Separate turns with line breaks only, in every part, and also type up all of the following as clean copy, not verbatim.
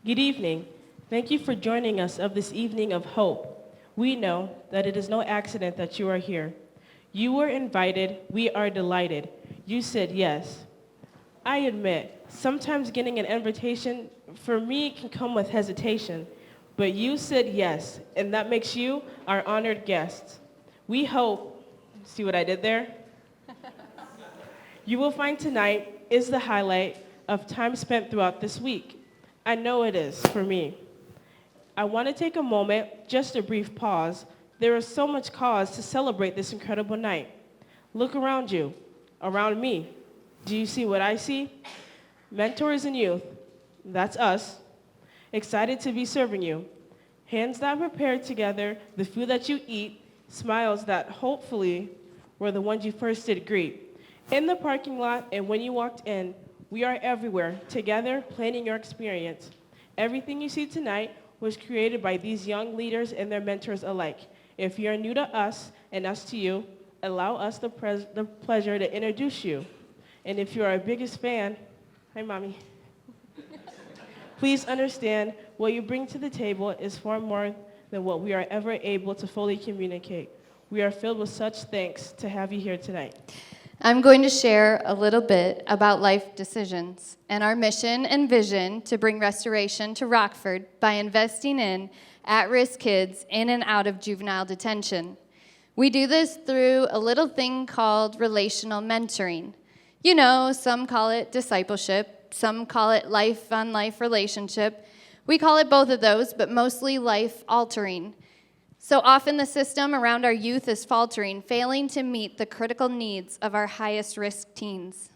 Good evening. Thank you for joining us of this evening of hope. We know that it is no accident that you are here. You were invited. We are delighted. You said yes. I admit, sometimes getting an invitation for me can come with hesitation, but you said yes, and that makes you our honored guest. We hope, see what I did there? You will find tonight is the highlight of time spent throughout this week. I know it is for me. I want to take a moment, just a brief pause. There is so much cause to celebrate this incredible night. Look around you, around me. Do you see what I see? Mentors and youth, that's us, excited to be serving you. Hands that prepared together, the food that you eat, smiles that hopefully were the ones you first did greet. In the parking lot and when you walked in, we are everywhere, together, planning your experience. Everything you see tonight was created by these young leaders and their mentors alike. If you're new to us and us to you, allow us the pleasure to introduce you. And if you're our biggest fan, hi, Mommy. Please understand what you bring to the table is far more than what we are ever able to fully communicate. We are filled with such thanks to have you here tonight.
I'm going to share a little bit about life decisions and our mission and vision to bring restoration to Rockford by investing in at-risk kids in and out of juvenile detention. We do this through a little thing called relational mentoring. You know, some call it discipleship, some call it life-on-life relationship. We call it both of those, but mostly life-altering. So often the system around our youth is faltering, failing to meet the critical needs of our highest risk teens.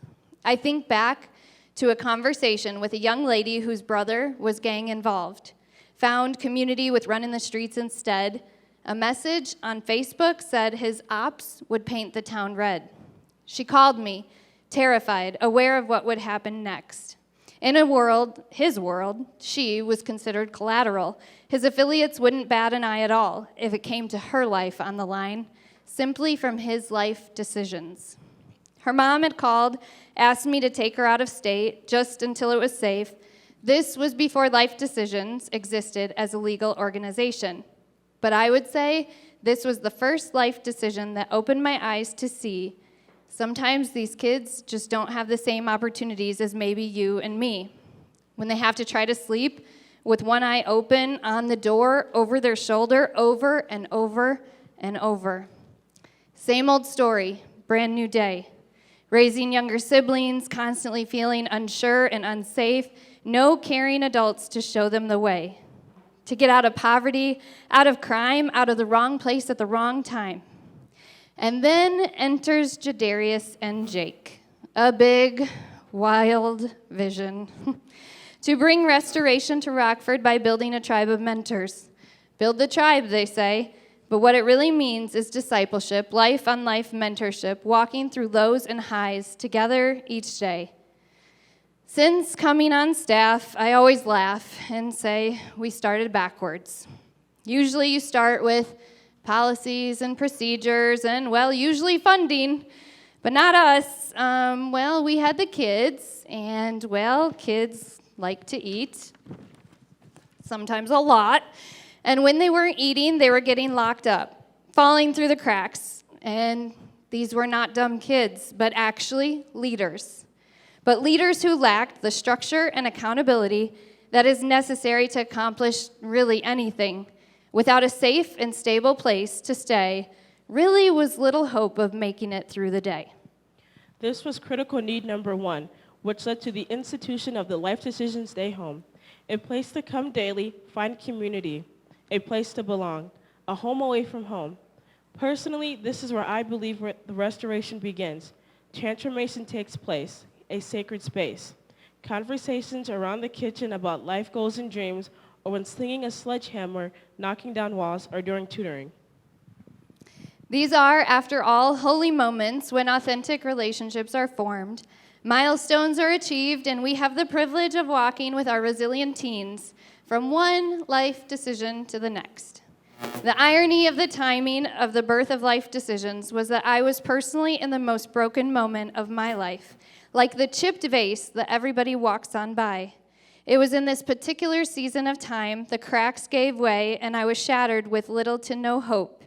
I think back to a conversation with a young lady whose brother was gang involved, found community with running the streets instead. A message on Facebook said his ops would paint the town red. She called me, terrified, aware of what would happen next. In his world, she was considered collateral. His affiliates wouldn't bat an eye at all if it came to her life on the line, simply from his life decisions. Her mom had called, asked me to take her out of state just until it was safe. This was before Life Decisions existed as a legal organization. But I would say this was the first life decision that opened my eyes to see sometimes these kids just don't have the same opportunities as maybe you and me. When they have to try to sleep with one eye open on the door, over their shoulder, over and over and over. Same old story, brand new day. Raising younger siblings, constantly feeling unsure and unsafe, no caring adults to show them the way. To get out of poverty, out of crime, out of the wrong place at the wrong time. And then enters Jadarius and Jake, a big, wild vision to bring restoration to Rockford by building a tribe of mentors. Build the tribe, they say, but what it really means is discipleship, life-on-life mentorship, walking through lows and highs together each day. Since coming on staff, I always laugh and say we started backwards. Usually you start with policies and procedures and, well, usually funding, but not us. Well, we had the kids, and, well, kids like to eat, sometimes a lot, and when they weren't eating, they were getting locked up, falling through the cracks, and these were not dumb kids, but actually leaders. But leaders who lacked the structure and accountability that is necessary to accomplish really anything. Without a safe and stable place to stay, really was little hope of making it through the day.
This was critical need number one, which led to the institution of the Life Decisions Day Home, a place to come daily, find community, a place to belong, a home away from home. Personally, this is where I believe the restoration begins. Transformation takes place, a sacred space. Conversations around the kitchen about life goals and dreams, or when slinging a sledgehammer, knocking down walls, or during tutoring.
These are, after all, holy moments when authentic relationships are formed, milestones are achieved, and we have the privilege of walking with our resilient teens from one life decision to the next. The irony of the timing of the birth of Life Decisions was that I was personally in the most broken moment of my life, like the chipped vase that everybody walks on by. It was in this particular season of time the cracks gave way and I was shattered with little to no hope.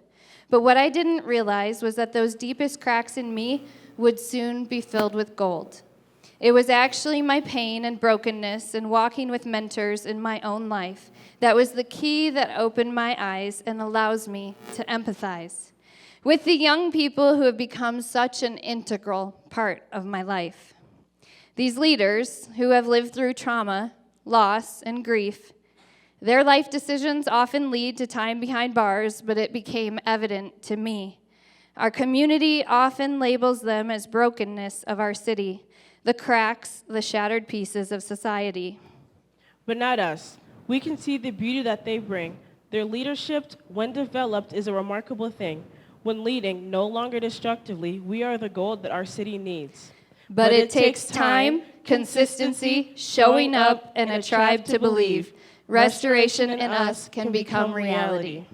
But what I didn't realize was that those deepest cracks in me would soon be filled with gold. It was actually my pain and brokenness and walking with mentors in my own life that was the key that opened my eyes and allows me to empathize with the young people who have become such an integral part of my life. These leaders who have lived through trauma, loss, and grief, their life decisions often lead to time behind bars, but it became evident to me. Our community often labels them as brokenness of our city, the cracks, the shattered pieces of society.
But not us. We can see the beauty that they bring. Their leadership, when developed, is a remarkable thing. When leading, no longer destructively, we are the gold that our city needs.
But it takes time, consistency, showing up, and a tribe to believe. Restoration in us can become reality.